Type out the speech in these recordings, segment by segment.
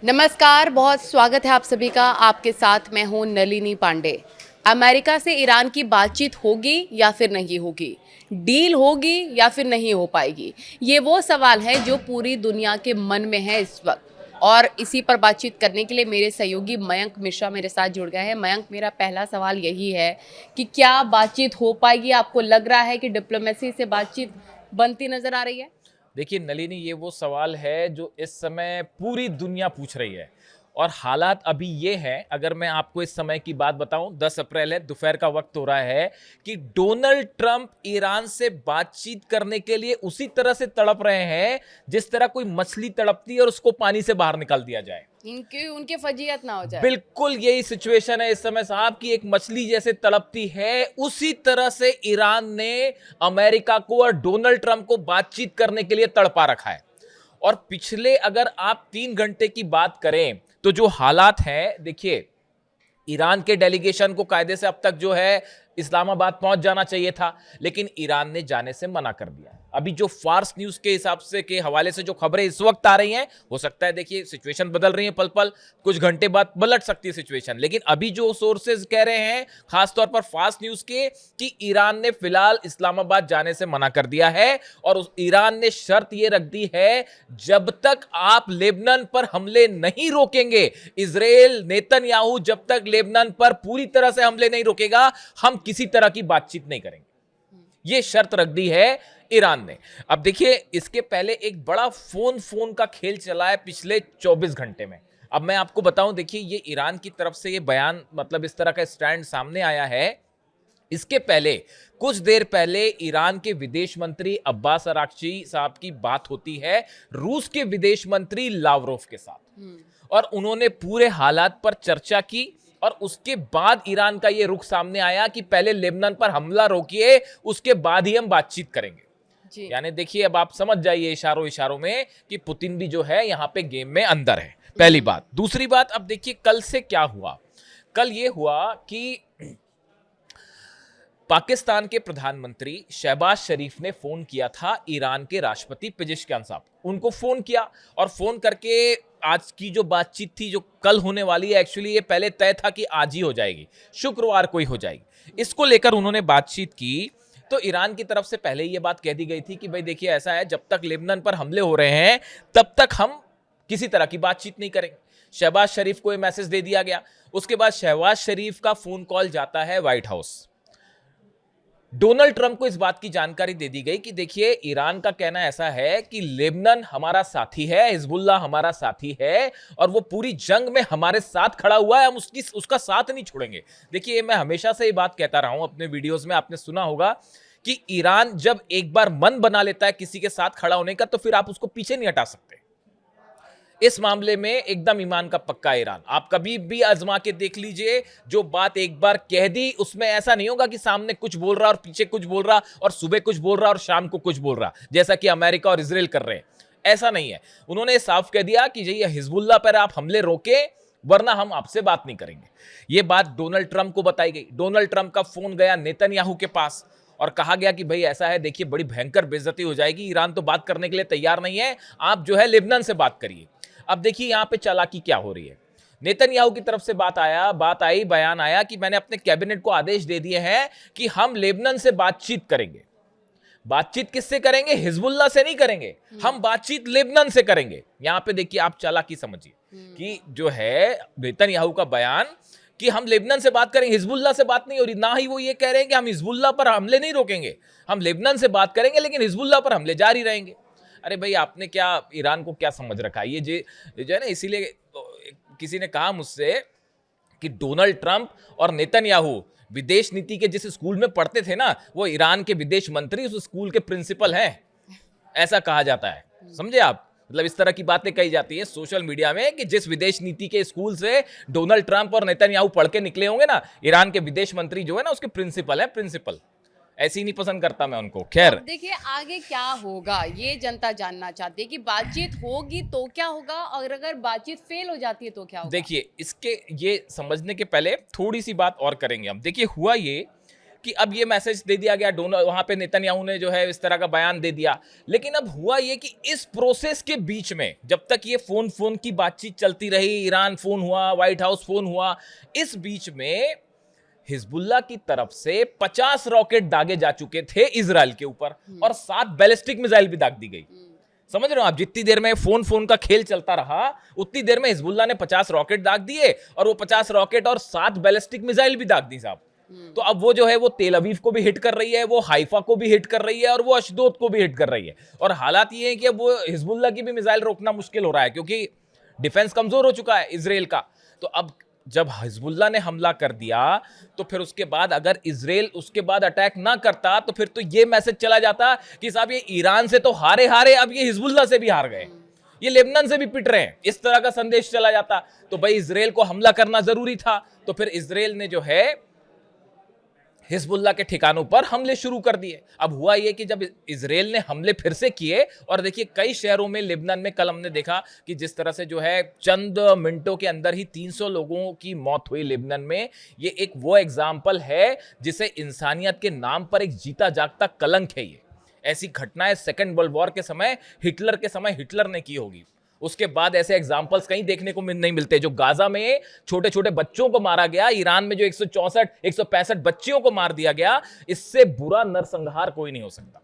नमस्कार, बहुत स्वागत है आप सभी का। आपके साथ मैं हूं नलिनी पांडे। अमेरिका से ईरान की बातचीत होगी या फिर नहीं होगी, डील होगी या फिर नहीं हो पाएगी, ये वो सवाल है जो पूरी दुनिया के मन में है इस वक्त। और इसी पर बातचीत करने के लिए मेरे सहयोगी मयंक मिश्रा मेरे साथ जुड़ गए हैं। मयंक, मेरा पहला सवाल यही है कि क्या बातचीत हो पाएगी? आपको लग रहा है कि डिप्लोमेसी से बातचीत बनती नजर आ रही है? देखिए नलिनी, ये वो सवाल है जो इस समय पूरी दुनिया पूछ रही है। और हालात अभी ये हैं, अगर मैं आपको इस समय की बात बताऊं, 10 अप्रैल है, दोपहर का वक्त हो रहा है कि डोनाल्ड ट्रंप ईरान से बातचीत करने के लिए उसी तरह से तड़प रहे हैं जिस तरह कोई मछली तड़पती है और उसको पानी से बाहर निकाल दिया जाए। इनकी उनके फजीयत ना हो जाए। बिल्कुल यही सिचुएशन है इस समय साहब की, एक मछली जैसे तड़पती है उसी तरह से ईरान ने अमेरिका को और डोनाल्ड ट्रंप को बातचीत करने के लिए तड़पा रखा है। और पिछले अगर आप 3 घंटे की बात करें तो जो हालात हैं, देखिए, ईरान के डेलीगेशन को कायदे से अब तक जो है इस्लामाबाद पहुंच जाना चाहिए था, लेकिन ईरान ने जाने से मना कर दिया। अभी जो फार्स न्यूज के हिसाब से के हवाले से जो खबरें इस वक्त आ रही हैं, हो सकता है, देखिए, सिचुएशन बदल रही है पल पल, कुछ घंटे बाद पलट सकती है सिचुएशन, लेकिन अभी जो सोर्सेज कह रहे हैं, खासतौर पर फार्स न्यूज के, कि ईरान ने फिलहाल इस्लामाबाद जाने से मना कर दिया है। और उस ईरान ने शर्त यह रख दी है, जब तक आप लेबनान पर हमले नहीं रोकेंगे, इजराइल नेतन्याहू जब तक लेबनान पर पूरी तरह से हमले नहीं रोकेगा, हम किसी तरह की बातचीत नहीं करेंगे। यह शर्त रख दी है ईरान ने। अब देखिए, इसके पहले एक बड़ा फोन का खेल चला है पिछले 24 घंटे में। अब मैं आपको बताऊं, देखिए, ये ईरान की तरफ से ये बयान, मतलब इस तरह का स्टैंड सामने आया है। इसके पहले, कुछ देर पहले, ईरान के विदेश मंत्री अब्बास अराक्ची साहब की बात होती है रूस के विदेश मंत्री लावरोव के साथ, और उन्होंने पूरे हालात पर चर्चा की। और उसके बाद ईरान का यह रुख सामने आया कि पहले लेबनान पर हमला रोकिए, उसके बाद ही हम बातचीत करेंगे। यानी देखिए, अब आप समझ जाइए इशारों इशारों में कि पुतिन भी जो है यहां पे गेम में अंदर है। पहली बात। दूसरी बात, अब देखिए कल से क्या हुआ। कल यह हुआ कि पाकिस्तान के प्रधानमंत्री शहबाज शरीफ ने फोन किया था ईरान के राष्ट्रपति पेजेश्कियान साहब, उनको फोन किया, और फोन करके आज की जो बातचीत थी, जो कल होने वाली है, एक्चुअली ये पहले तय था कि आज ही हो जाएगी, शुक्रवार को ही हो जाएगी, इसको लेकर उन्होंने बातचीत की। तो ईरान की तरफ से पहले ही ये बात कह दी गई थी कि भाई देखिए, ऐसा है, जब तक लेबनान पर हमले हो रहे हैं तब तक हम किसी तरह की बातचीत नहीं करेंगे। शहबाज शरीफ को यह मैसेज दे दिया गया। उसके बाद शहबाज शरीफ का फोन कॉल जाता है व्हाइट हाउस। डोनाल्ड ट्रंप को इस बात की जानकारी दे दी गई कि देखिए, ईरान का कहना ऐसा है कि लेबनान हमारा साथी है, हिजबुल्लाह हमारा साथी है, और वो पूरी जंग में हमारे साथ खड़ा हुआ है, हम उसका साथ नहीं छोड़ेंगे। देखिए, मैं हमेशा से ये बात कहता रहा हूं अपने वीडियोस में, आपने सुना होगा कि ईरान जब एक बार मन बना लेता है किसी के साथ खड़ा होने का, तो फिर आप उसको पीछे नहीं हटा सकते। इस मामले में एकदम ईमान का पक्का ईरान। आप कभी भी आजमा के देख लीजिए, जो बात एक बार कह दी, उसमें ऐसा नहीं होगा कि सामने कुछ बोल रहा और पीछे कुछ बोल रहा, और सुबह कुछ बोल रहा और शाम को कुछ बोल रहा, जैसा कि अमेरिका और इजराइल कर रहे हैं। ऐसा नहीं है। उन्होंने साफ कह दिया कि ये हिजबुल्लाह पर आप हमले रोके, वरना हम आपसे बात नहीं करेंगे। यह बात डोनाल्ड ट्रंप को बताई गई। डोनाल्ड ट्रंप का फोन गया नेतन्याहू के पास और कहा गया कि भाई ऐसा है, देखिए, बड़ी भयंकर बेइज्जती हो जाएगी, ईरान तो बात करने के लिए तैयार नहीं है, आप जो है लेबनान से बात करिए। अब देखिए यहां पे चालाकी क्या हो रही है। नेतन्याहू की तरफ से बात आई, बयान आया कि मैंने अपने कैबिनेट को आदेश दे दिए हैं कि हम लेबनान से बातचीत करेंगे। बातचीत किससे करेंगे? हिजबुल्लाह से नहीं करेंगे, हम बातचीत लेबनान से करेंगे। यहां पे देखिए, आप चालाकी समझिए कि जो है नेतन्याहू का बयान कि हम लेबनान से बात करेंगे, हिजबुल्लाह से बात नहीं हो रही। ना ही वो ये कह रहे हैं कि हम हिजबुल्लाह पर हमले नहीं रोकेंगे, हम लेबनान से बात करेंगे, लेकिन हिजबुल्लाह पर हमले जारी रहेंगे। अरे भाई, आपने क्या ईरान को क्या समझ रखा है? ये जो है ना, इसीलिए किसी ने कहा मुझसे कि डोनाल्ड ट्रंप और नेतन्याहू विदेश नीति के जिस स्कूल में पढ़ते थे ना, वो ईरान के विदेश मंत्री उस स्कूल के प्रिंसिपल हैं, ऐसा कहा जाता है। समझे आप? मतलब इस तरह की बातें कही जाती है सोशल मीडिया में कि जिस विदेश नीति के स्कूल से डोनाल्ड ट्रंप और नेतन्याहू पढ़ के निकले होंगे ना, ईरान के विदेश मंत्री जो है ना, उसके प्रिंसिपल है, प्रिंसिपल। ऐसी नहीं पसंद करता मैं उनको। खैर, देखिए, आगे क्या होगा ये जनता जानना चाहती है कि बातचीत होगी तो क्या होगा, और अगर बातचीत फेल हो जाती है तो क्या होगा। देखिए, इसके ये समझने के पहले थोड़ी सी बात और करेंगे हम। देखिए, हुआ ये कि अब ये मैसेज दे दिया गया, डोनल्ड वहां पे नेतन्याहू ने जो है इस तरह का बयान दे दिया। लेकिन अब हुआ ये कि इस प्रोसेस के बीच में जब तक ये फोन की बातचीत चलती रही, ईरान फोन हुआ, व्हाइट हाउस फोन हुआ, इस बीच में हिजबुल्लाह की तरफ से 50 रॉकेट दागे जा चुके थे इजराइल के ऊपर और 7 बैलिस्टिक मिसाइल भी दाग दी गई। समझ रहे हो आप? जितनी देर में फोन का खेल चलता रहा उतनी देर में हिजबुल्लाह ने 50 रॉकेट दाग दिए और वो 50 रॉकेट और 7 बैलिस्टिक मिसाइल भी दाग दी साहब। तो अब वो जो है वो तेल अवीव को भी हिट कर रही है, वो हाइफा को भी हिट कर रही है और वो अशदोद को भी हिट कर रही है। और हालात ये है कि अब वो हिजबुल्लाह की भी मिसाइल रोकना मुश्किल हो रहा है क्योंकि डिफेंस कमजोर हो चुका है इजराइल का। तो अब जब हिजबुल्लाह ने हमला कर दिया तो फिर उसके बाद अगर इजराइल उसके बाद अटैक ना करता तो फिर तो ये मैसेज चला जाता कि साहब ये ईरान से तो हारे हारे, अब ये हिजबुल्लाह से भी हार गए, ये लेबनान से भी पिट रहे हैं, इस तरह का संदेश चला जाता। तो भाई इजराइल को हमला करना जरूरी था। तो फिर इजराइल ने जो है हिजबुल्लाह के ठिकानों पर हमले शुरू कर दिए। अब हुआ यह कि जब इजराइल ने हमले फिर से किए और देखिए कई शहरों में, लेबनान में कल हमने देखा कि जिस तरह से जो है चंद मिनटों के अंदर ही 300 लोगों की मौत हुई लेबनान में। ये एक वो एग्जाम्पल है जिसे इंसानियत के नाम पर एक जीता जागता कलंक है। ये ऐसी घटनाएं सेकेंड वर्ल्ड वॉर के समय, हिटलर के समय हिटलर ने की होगी, उसके बाद ऐसे एग्जाम्पल्स कहीं देखने को नहीं मिलते। जो गाजा में छोटे छोटे बच्चों को मारा गया, ईरान में जो 164 165 बच्चियों को मार दिया गया, इससे बुरा नरसंहार कोई नहीं हो सकता।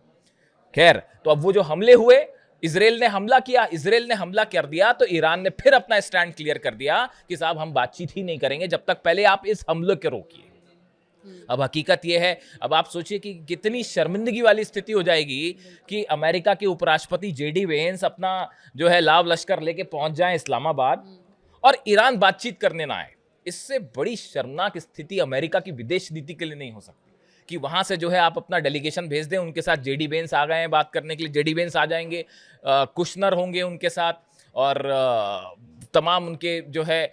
खैर, तो अब वो जो हमले हुए, इजराइल ने हमला किया, इजराइल ने हमला कर दिया तो ईरान ने फिर अपना स्टैंड क्लियर कर दिया कि साहब हम बातचीत ही नहीं करेंगे जब तक पहले आप इस हमले को रोकिए। अब हकीकत यह है, अब आप सोचिए कि कितनी शर्मिंदगी वाली स्थिति हो जाएगी कि अमेरिका के उपराष्ट्रपति जेडी वेंस अपना जो है लाव लश्कर लेके पहुंच जाए इस्लामाबाद और ईरान बातचीत करने ना आए। इससे बड़ी शर्मनाक स्थिति अमेरिका की विदेश नीति के लिए नहीं हो सकती कि वहां से जो है आप अपना डेलीगेशन भेज दें, उनके साथ जेडी वेंस आ गए हैं बात करने के लिए, जेडी वेंस आ जाएंगे, कुशनर होंगे उनके साथ और तमाम उनके जो है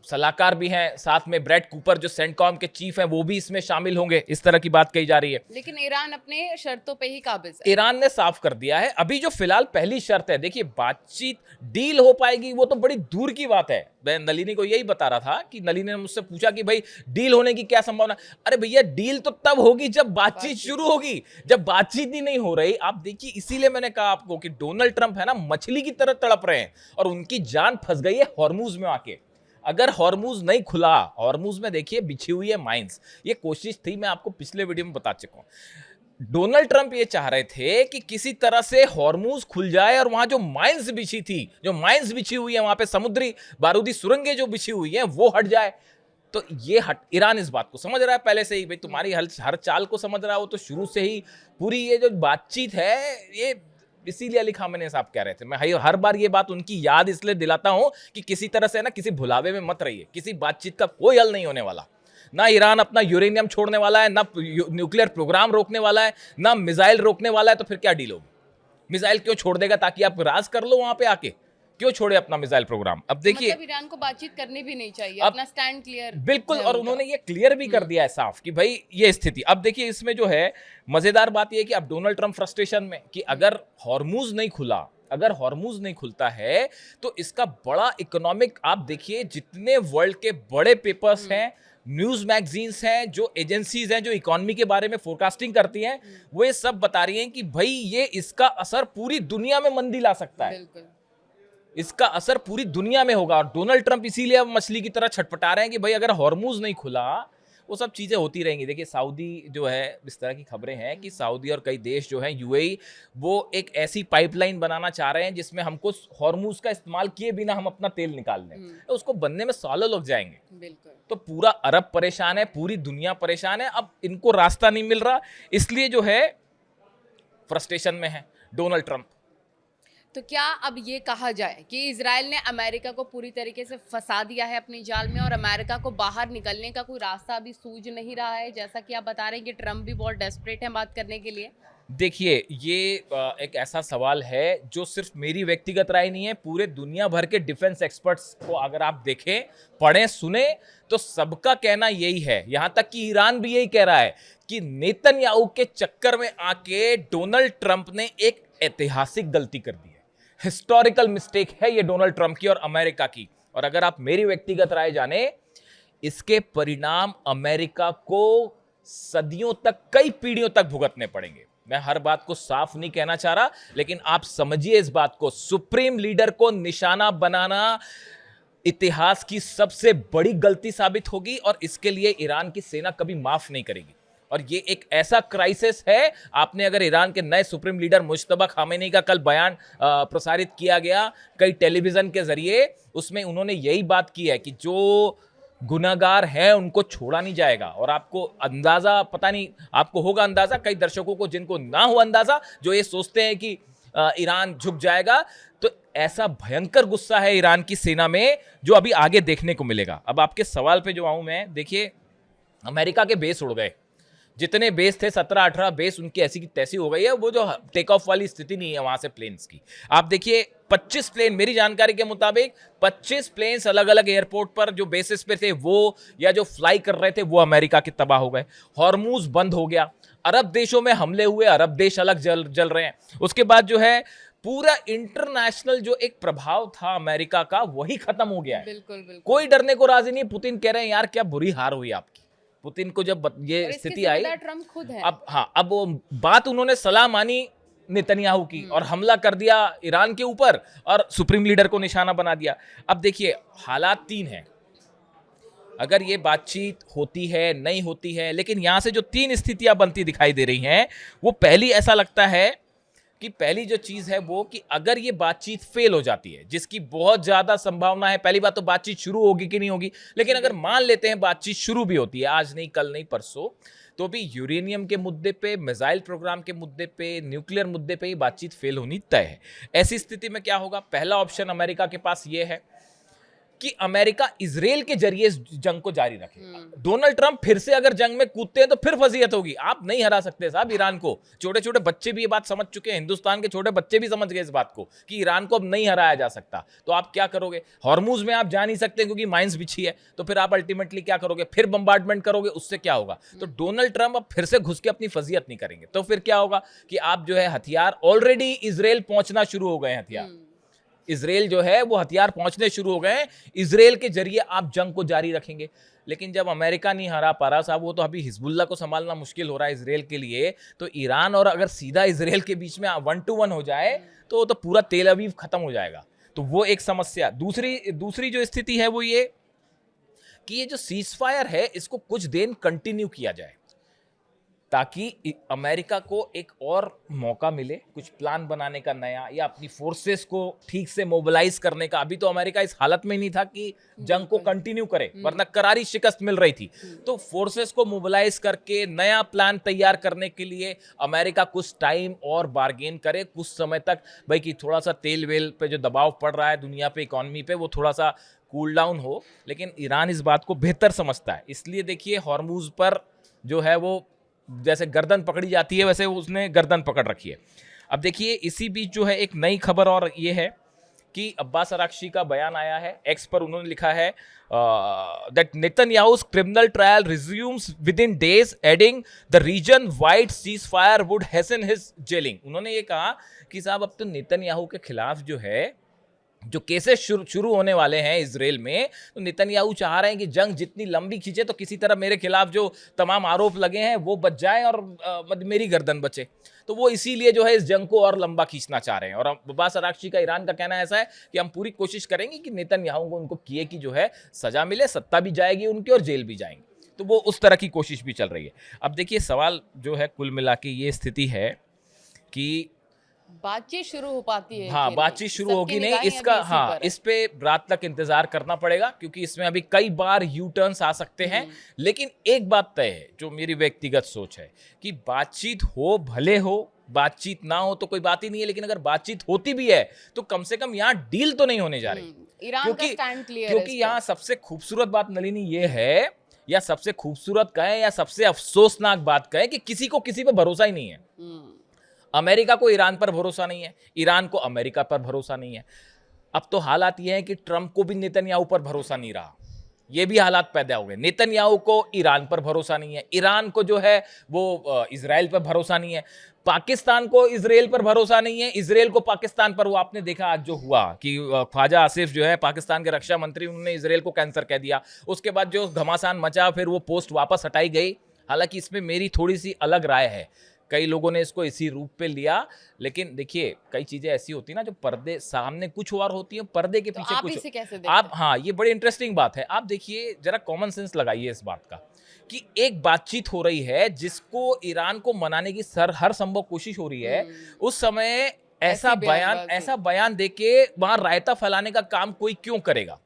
सलाहकार भी हैं, साथ में ब्रैड कूपर जो सेंटकॉम के चीफ हैं वो भी इसमें शामिल होंगे, इस तरह की बात कही जा रही है। लेकिन ईरान अपने शर्तों पे ही काबिज है। ईरान ने साफ कर दिया है। अभी जो फिलहाल पहली शर्त है, देखिए बातचीत डील हो पाएगी वो तो बड़ी दूर की बात है। मैं नलिनी को यही बता रहा था कि नलिनी ने मुझसे पूछा कि भाई डील होने की क्या संभावना। अरे भैया डील तो तब होगी जब बातचीत शुरू होगी, जब बातचीत ही नहीं हो रही। आप देखिए, इसीलिए मैंने कहा आपको कि डोनाल्ड ट्रंप है ना मछली की तरह तड़प रहे हैं और उनकी जान फंस गई है हॉर्मूज में आके। अगर हॉर्मूज नहीं खुला, हॉर्मूज में देखिए बिछी हुई है माइंस, ये कोशिश थी, मैं आपको पिछले वीडियो में बता चुका हूं। डोनाल्ड ट्रंप ये चाह रहे थे कि किसी तरह से हॉर्मूज खुल जाए और वहां जो माइंस बिछी थी, जो माइंस बिछी हुई है, वहां पे समुद्री बारूदी सुरंगें जो बिछी हुई हैं वो हट जाए। तो ये ईरान इस बात को समझ रहा है पहले से ही, भाई तुम्हारी हर चाल को समझ रहा है वो तो शुरू से ही। पूरी ये जो बातचीत है, ये इसीलिए अली खामेनी साहब कह रहे थे, मैं हर बार ये बात उनकी याद इसलिए दिलाता हूं कि किसी तरह से ना किसी भुलावे में मत रहिए। किसी बातचीत का कोई हल नहीं होने वाला। ना ईरान अपना यूरेनियम छोड़ने वाला है, ना न्यूक्लियर प्रोग्राम रोकने वाला है, ना मिसाइल रोकने वाला है। तो फिर क्या डील होगी? मिसाइल क्यों छोड़ देगा? ताकि आप राज कर लो वहां पे आके, क्यों छोड़े अपना मिसाइल प्रोग्राम? अब देखिए, मतलब ईरान को बातचीत करनी भी नहीं चाहिए, अपना स्टैंड क्लियर। बिल्कुल, और उन्होंने ये क्लियर भी कर दिया है साफ कि भाई ये स्थिति। अब देखिए इसमें जो है मजेदार बात ये है कि अब डोनाल्ड ट्रंप फ्रस्ट्रेशन में कि अगर हॉर्मूज नहीं खुला, अगर हॉर्मूज नहीं खुलता है तो इसका बड़ा इकोनॉमिक, आप देखिए जितने वर्ल्ड के बड़े पेपर्स हैं, न्यूज मैगजीन्स हैं, जो एजेंसीज हैं जो इकोनॉमी के बारे में फोरकास्टिंग करती हैं, वो ये सब बता रही हैं कि भाई ये इसका असर पूरी दुनिया में मंदी ला सकता है। इसका असर पूरी दुनिया में होगा। और डोनाल्ड ट्रंप इसीलिए अब मछली की तरह छटपटा रहे हैं कि भाई अगर हॉर्मूज नहीं खुला वो सब चीजें होती रहेंगी। देखिए सऊदी जो है, इस तरह की खबरें हैं कि सऊदी और कई देश जो हैं, यूएई, वो एक ऐसी पाइपलाइन बनाना चाह रहे हैं जिसमें हमको हॉर्मूज का इस्तेमाल किए बिना हम अपना तेल निकाल लें। तो उसको बनने में सालों लग जाएंगे। बिल्कुल। तो पूरा अरब परेशान है, पूरी दुनिया परेशान है। अब इनको रास्ता नहीं मिल रहा, इसलिए जो है फ्रस्ट्रेशन में है डोनाल्ड ट्रंप। तो क्या अब ये कहा जाए कि इजराइल ने अमेरिका को पूरी तरीके से फंसा दिया है अपनी जाल में और अमेरिका को बाहर निकलने का कोई रास्ता अभी सूझ नहीं रहा है, जैसा कि आप बता रहे हैं कि ट्रंप भी बहुत डेस्परेट है बात करने के लिए? देखिए ये एक ऐसा सवाल है जो सिर्फ मेरी व्यक्तिगत राय नहीं है, पूरे दुनिया भर के डिफेंस एक्सपर्ट्स को अगर आप देखें, पढ़ें, सुने तो सबका कहना यही है। यहां तक कि ईरान भी यही कह रहा है कि नेतन्याहू के चक्कर में आके डोनाल्ड ट्रंप ने एक ऐतिहासिक गलती कर दी है। हिस्टोरिकल मिस्टेक है ये डोनाल्ड ट्रंप की और अमेरिका की। और अगर आप मेरी व्यक्तिगत राय जाने, इसके परिणाम अमेरिका को सदियों तक, कई पीढ़ियों तक भुगतने पड़ेंगे। मैं हर बात को साफ नहीं कहना चाह रहा, लेकिन आप समझिए इस बात को, सुप्रीम लीडर को निशाना बनाना इतिहास की सबसे बड़ी गलती साबित होगी और इसके लिए ईरान की सेना कभी माफ नहीं करेगी। और ये एक ऐसा क्राइसिस है। आपने अगर ईरान के नए सुप्रीम लीडर मुज्तबा खामेनी का कल बयान प्रसारित किया गया कई टेलीविजन के जरिए, उसमें उन्होंने यही बात की है कि जो गुनाहगार हैं उनको छोड़ा नहीं जाएगा। और आपको अंदाजा, पता नहीं आपको होगा अंदाजा, कई दर्शकों को जिनको ना हो अंदाजा, जो ये सोचते हैं कि ईरान झुक जाएगा, तो ऐसा भयंकर गुस्सा है ईरान की सेना में जो अभी आगे देखने को मिलेगा। अब आपके सवाल पे जो आऊं मैं, देखिए अमेरिका के बेस उड़ गए, जितने बेस थे 17-18 बेस उनकी ऐसी की तैसी हो गई है। वो जो टेक ऑफ वाली स्थिति नहीं है वहां से प्लेन्स की। आप देखिए 25 प्लेन, मेरी जानकारी के मुताबिक 25 प्लेन्स अलग अलग एयरपोर्ट पर जो बेसिस पे थे वो, या जो फ्लाई कर रहे थे वो अमेरिका के तबाह हो गए। हॉर्मूज बंद हो गया, अरब देशों में हमले हुए, अरब देश अलग जल रहे हैं। उसके बाद जो है पूरा इंटरनेशनल जो एक प्रभाव था अमेरिका का, वही खत्म हो गया है। बिल्कुल बिल्कुल। कोई डरने को राजी नहीं। पुतिन कह रहे हैं यार क्या बुरी हार हुई आपकी। पुतिन को जब ये स्थिति आई, ट्रम्प खुद है। अब वो बात उन्होंने सलाह मानी नेतन्याहू की और हमला कर दिया ईरान के ऊपर और सुप्रीम लीडर को निशाना बना दिया। अब देखिए हालात तीन हैं, अगर ये बातचीत होती है नहीं होती है, लेकिन यहां से जो तीन स्थितियां बनती दिखाई दे रही हैं, वो पहली ऐसा लगता है कि पहली जो चीज है वो कि अगर ये बातचीत फेल हो जाती है, जिसकी बहुत ज्यादा संभावना है, पहली बात तो बातचीत शुरू होगी कि नहीं होगी, लेकिन अगर मान लेते हैं बातचीत शुरू भी होती है, आज नहीं कल नहीं परसों, तो भी यूरेनियम के मुद्दे पे, मिसाइल प्रोग्राम के मुद्दे पे, न्यूक्लियर मुद्दे पे ये बातचीत फेल होनी तय है। ऐसी स्थिति में क्या होगा? पहला ऑप्शन अमेरिका के पास ये है कि अमेरिका इजराइल के जरिए इस जंग को जारी रखे। डोनाल्ड ट्रंप फिर से अगर जंग में कूदते हैं तो फिर फजीयत होगी। आप नहीं हरा सकते साहब ईरान को। छोटे छोटे बच्चे भी ये बात समझ चुके हैं, हिंदुस्तान के छोटे बच्चे भी समझ गए इस बात को कि ईरान को अब नहीं हराया जा सकता। तो आप क्या करोगे? हॉर्मूज में आप जा नहीं सकते क्योंकि माइंस बिछी है, तो फिर आप अल्टीमेटली क्या करोगे? फिर बम्बार्डमेंट करोगे, उससे क्या होगा? तो डोनाल्ड ट्रंप अब फिर से घुस के अपनी फजीयत नहीं करेंगे। तो फिर क्या होगा कि आप जो है हथियार, ऑलरेडी इजराइल पहुंचना शुरू हो गए हैं हथियार, इजराइल जो है वो हथियार पहुंचने शुरू हो गए हैं, इजराइल के जरिए आप जंग को जारी रखेंगे। लेकिन जब अमेरिका नहीं हरा पा रहा साहब, वो तो अभी हिजबुल्ला को संभालना मुश्किल हो रहा है इजराइल के लिए, तो ईरान और अगर सीधा इजराइल के बीच में 1-to-1 हो जाए तो पूरा तेल अवीव खत्म हो जाएगा। तो वो एक समस्या। दूसरी जो स्थिति है वो ये कि ये जो सीज फायर है इसको कुछ दिन कंटिन्यू किया जाए, ताकि अमेरिका को एक और मौका मिले कुछ प्लान बनाने का नया, या अपनी फोर्सेस को ठीक से मोबिलाइज करने का। अभी तो अमेरिका इस हालत में नहीं था कि जंग को कंटिन्यू करे, वरना करारी शिकस्त मिल रही थी। तो फोर्सेस को मोबिलाइज करके नया प्लान तैयार करने के लिए अमेरिका कुछ टाइम और बार्गेन करे, कुछ समय तक, भाई कि थोड़ा सा तेल वेल पे जो दबाव पड़ रहा है दुनिया पे, इकोनॉमी पे, वो थोड़ा सा कूल डाउन हो। लेकिन ईरान इस बात को बेहतर समझता है, इसलिए देखिए हॉर्मूज पर जो है वो जैसे गर्दन पकड़ी जाती है वैसे उसने गर्दन पकड़ रखी है। अब देखिए इसी बीच जो है एक नई खबर और ये है कि अब्बास अराक्ची का बयान आया है, एक्स पर उन्होंने लिखा है that Netanyahu's criminal trial resumes within days, adding the region wide ceasefire would hasten his jailing. उन्होंने ये कहा कि साहब अब तो नेतन्याहू के खिलाफ जो है जो केसेस शुरू होने वाले हैं इजराइल में, तो नेतन्याहू चाह रहे हैं कि जंग जितनी लंबी खींचे तो किसी तरह मेरे खिलाफ जो तमाम आरोप लगे हैं वो बच जाए और मेरी गर्दन बचे। तो वो इसीलिए जो है इस जंग को और लंबा खींचना चाह रहे हैं। और अब्बास अराक्ची का, ईरान का कहना ऐसा है कि हम पूरी कोशिश करेंगे कि नेतन्याहू को उनको किए की जो है सजा मिले, सत्ता भी जाएगी उनकी और जेल भी जाएंगे। तो वो उस तरह की कोशिश भी चल रही है। अब देखिए सवाल जो है कुल मिला के ये स्थिति है कि बातचीत शुरू हो पाती है? हाँ, बातचीत शुरू होगी नहीं, इसका हाँ इस पे रात तक इंतजार करना पड़ेगा, क्योंकि इसमें अभी कई बार यू टर्न्स आ सकते हैं। लेकिन एक बात तय है, जो मेरी व्यक्तिगत सोच है, कि बातचीत हो भले हो, बातचीत ना हो तो कोई बात ही नहीं है, लेकिन अगर बातचीत होती भी है तो कम से कम यहाँ डील तो नहीं होने जा रही। ईरान का स्टैंड क्लियर है। क्योंकि यहाँ सबसे खूबसूरत बात नलिनी ये है, या सबसे खूबसूरत कहें या सबसे अफसोसनाक बात कहें, कि किसी को किसी पे भरोसा ही नहीं है। अमेरिका को ईरान पर भरोसा नहीं है, ईरान को अमेरिका पर भरोसा नहीं है। अब तो हालात ये हैं कि ट्रंप को भी नेतन्याहू पर भरोसा नहीं रहा, ये भी हालात पैदा हो गए। नेतन्याहू को ईरान पर भरोसा नहीं है, ईरान को जो है वो इजराइल पर भरोसा नहीं है, पाकिस्तान को इजराइल पर भरोसा नहीं है, इजराइल को पाकिस्तान पर। वो आपने देखा आज जो हुआ कि ख्वाजा आसिफ जो है पाकिस्तान के रक्षा मंत्री, उन्होंने इजराइल को कैंसर कह दिया। उसके बाद जो घमासान मचा, फिर वो पोस्ट वापस हटाई गई। हालांकि इसमें मेरी थोड़ी सी अलग राय है, कई लोगों ने इसको इसी रूप पे लिया, लेकिन देखिए कई चीजें ऐसी होती है ना जो पर्दे सामने कुछ और होती है, पर्दे के तो पीछे आप कुछ। इसे कैसे देखते आप, हैं? हाँ, ये बड़ी इंटरेस्टिंग बात है। आप देखिए जरा कॉमन सेंस लगाइए इस बात का कि एक बातचीत हो रही है जिसको ईरान को मनाने की हर संभव कोशिश हो रही है, उस समय ऐसी बयानबाजी। ऐसा बयान देके वहां रायता फैलाने का काम कोई क्यों करेगा?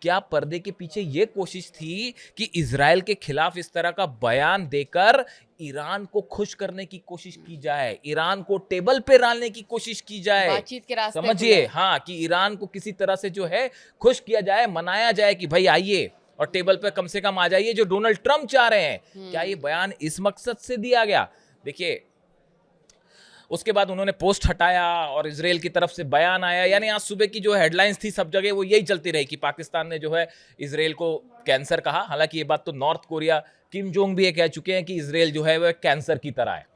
क्या पर्दे के पीछे यह कोशिश थी कि इजराइल के खिलाफ इस तरह का बयान देकर ईरान को खुश करने की कोशिश की जाए, ईरान को टेबल पे डालने की कोशिश की जाए? बातचीत के रास्ते समझिए, खुले। हाँ, कि ईरान को किसी तरह से जो है खुश किया जाए, मनाया जाए कि भाई आइए और टेबल पे कम से कम आ जाइए, जो डोनाल्ड ट्रंप चाह रहे हैं। क्या ये बयान इस मकसद से दिया गया? देखिए उसके बाद उन्होंने पोस्ट हटाया और इजराइल की तरफ से बयान आया, यानी आज सुबह की जो हेडलाइंस थी सब जगह वो यही चलती रही कि पाकिस्तान ने जो है इजराइल को कैंसर कहा। हालांकि ये बात तो नॉर्थ कोरिया किम जोंग भी ये कह चुके हैं कि इजराइल जो है वह कैंसर की तरह है।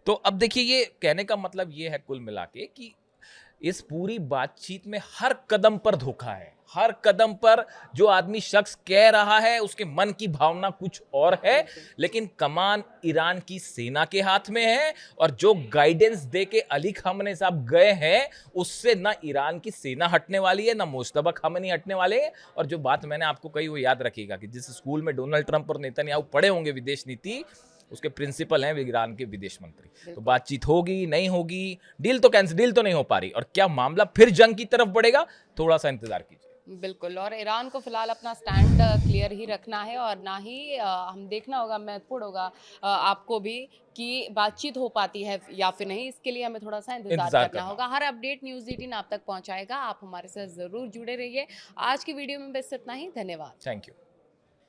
तो अब देखिए ये कहने का मतलब ये है कुल मिला के कि इस पूरी बातचीत में हर कदम पर धोखा है, हर कदम पर जो आदमी शख्स कह रहा है उसके मन की भावना कुछ और है, लेकिन कमान ईरान की सेना के हाथ में है और जो गाइडेंस दे के अली खामने साहब गए हैं उससे ना ईरान की सेना हटने वाली है, ना मुश्तबा खामनी हटने वाले हैं। और जो बात मैंने आपको कही वो याद रखिएगा कि जिस स्कूल में डोनाल्ड ट्रंप और नेतन्याहू पढ़े होंगे विदेश नीति, उसके प्रिंसिपल हैं ईरान के विदेश मंत्री। तो बातचीत होगी नहीं होगी, डील तो कैंसिल, डील तो नहीं हो पा रही, और क्या मामला फिर जंग की तरफ बढ़ेगा, थोड़ा सा इंतजार कीजिए। बिल्कुल, और ईरान को फिलहाल अपना स्टैंड क्लियर ही रखना है और ना ही हम देखना होगा, महत्वपूर्ण होगा आपको भी कि बातचीत हो पाती है या फिर नहीं। इसके लिए हमें थोड़ा सा इंतजार करना होगा। हर अपडेट न्यूज़ 18 आप तक पहुंचाएगा, आप हमारे साथ ज़रूर जुड़े रहिए। आज की वीडियो में बस इतना ही, धन्यवाद। Thank you.